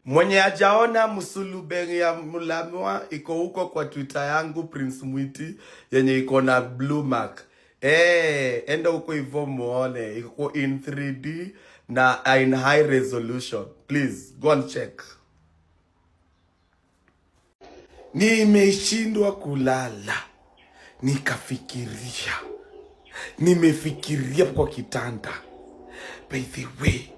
Mwenye hajaona Musuluberi ya Mulamwa iko huko kwa Twitter yangu Prince Mwiti yenye iko na blue mark. Enda huko hivyo muone. Iko in 3D na in high resolution. Please go and check. Nimeshindwa kulala. Nikafikiria. Nimefikiria kwa kitanda. By the way,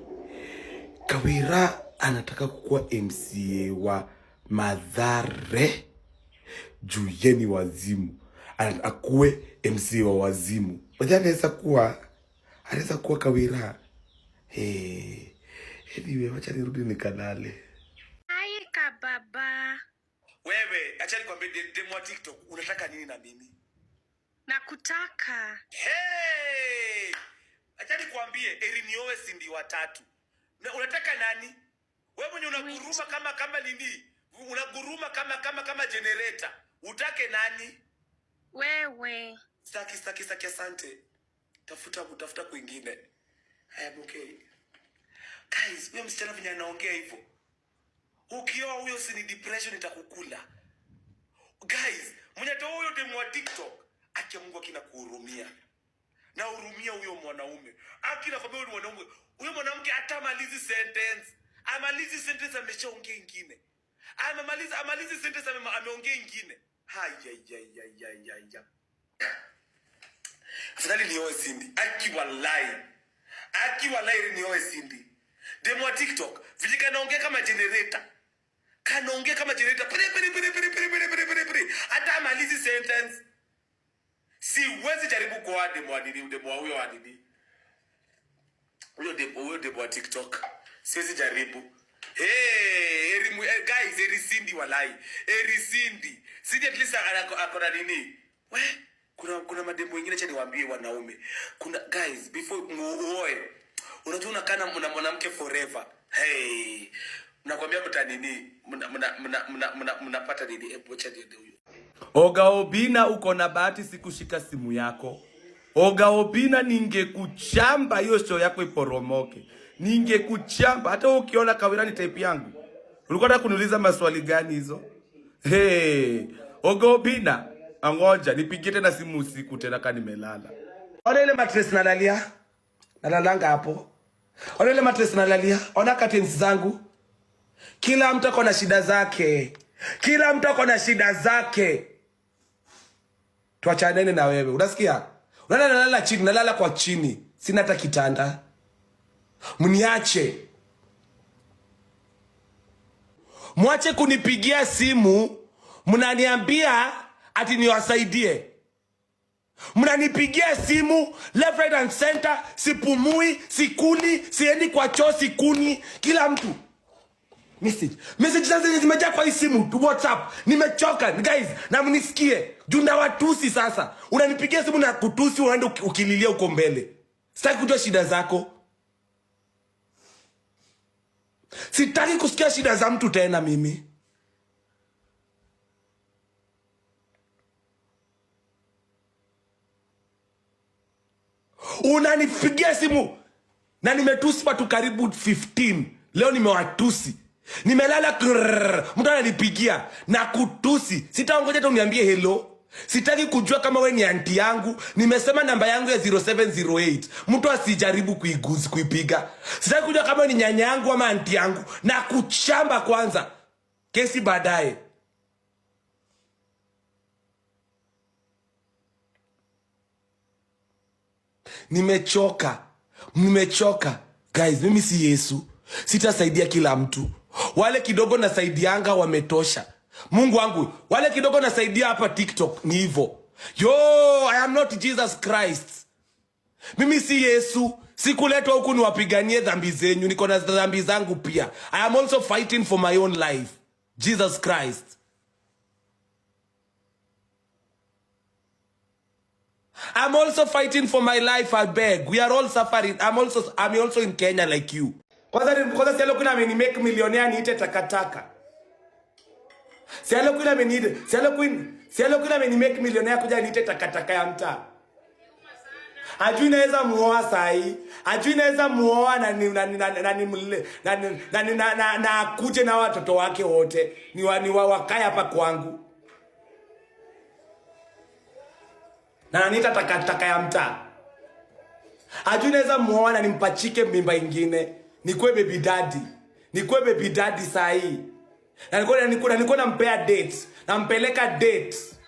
Kawira anataka kukuwa MCA wa Mathare juu yeni wazimu. Akuwe MCA wa wazimu. Waja anaweza kuwa Kawira. Anyway, wacha nirudi nikalale. Aika baba. Wewe, acha nikwambie demo wa TikTok, unataka nini na mimi? Nakutaka. Acha nikwambie Eriniowe Sindi watatu. Na unataka nani? Wewe mwenye unaguruma kama nini? Unaguruma kama generator. Utake nani? Wewe. Saki asante. Tafuta kwingine. I am okay. Guys, huyo msichana venye anaongea hivyo. Ukioa huyo si ni depression itakukula. Guys, mwenye toa huyo demo wa TikTok, acha Mungu akina kuhurumia. Na hurumia huyo mwanaume. Akina kwambia huyo mwanaume, huyo mwanamke atamalizi sentence. Amalizi sentence ameshaongea ingine. Amalizi sentence ameongea ingine. Afadhali nioe Cindy. Aki walai nioe Cindy. Demo wa TikTok, vijika naongea kama generator. Kanaongea kama generator. Pere. Hata amalizi sentence. Siwezi jaribu kwa demo wa huyo adidi. Huyo demo wa TikTok. Siwezi jaribu. Guys, Eri Cindy walai. Eri Cindy. Cindy at least akona nini? Kuna mademo wengine acha niwaambie wanaume. Kuna guys, before muoe, unajua unakana mwanamke forever. Nakwambia mtanini, mnapata nini? Acha niende huyo. Oga Obina, uko na bahati sikushika simu yako. Oga Obina, ningekuchamba hiyo show yako iporomoke. Ningekuchamba hata ukiona Kawira ni type yangu. Ulikuwa unataka kuniuliza maswali gani hizo? Oga Obina, angoja nipigie tena simu usiku tena kama nimelala. Ona ile mattress nalalia. Nalalanga hapo. Ona ile mattress nalalia. Ona curtains zangu. Kila mtu akona shida zake. Tuachanene na wewe. Unasikia? Nalala chini, nalala kwa chini. Sina hata kitanda. Mniache. Mwache kunipigia simu, mnaniambia ati niwasaidie. Mnanipigia simu left right and center, sipumui, sikuli, siendi kwa choo, sikuni, kila mtu. Message zangu zimejaa kwa hii simu, tu WhatsApp. Nimechoka, guys, na mnisikie. Junda watusi sasa. Unanipigia simu na kutusi unaenda ukililia uko mbele. Sitaki kujua shida zako. Sitaki kusikia shida za mtu tena mimi. Unanipigia simu na nimetusi watu karibu 15. Leo nimewatusi. Nimelala mtu ananipigia na kutusi. Sitaongoja tu uniambie hello. Sitaki kujua kama we ni aunti yangu. Nimesema namba yangu ya 0708. Mtu asijaribu kuipiga. Sitaki kujua kama ni nyanya yangu ama aunti yangu. Na kuchamba kwanza. Kesi baadaye. Nimechoka. Guys, mimi si Yesu. Sitasaidia kila mtu. Wale kidogo nasaidianga wametosha. Mungu wangu, wale kidogo nasaidia hapa TikTok ni hivyo. I am not Jesus Christ. Mimi si Yesu. Sikuletwa huku niwapiganie dhambi zenyu. Niko na dhambi zangu pia. I am also fighting for my own life. Jesus Christ. I'm also fighting for my life, I beg. We are all suffering. I'm also in Kenya like you. Kwanza sialo kuna make millionaire niite takataka. Sialo kuna make millionaire kuja niite takataka ya mtaa. Ajui naweza muoa sahi. Ajui naweza muoa na akuje na watoto wake wote. Ni wakae hapa kwangu. Na anita taka ya mtaa. Ajui naweza muoa na nimpachike mimba ingine. Nikuwe baby daddy. Nikuwe baby daddy sahi. Na nilikuwa nampea dates. Nampeleka dates.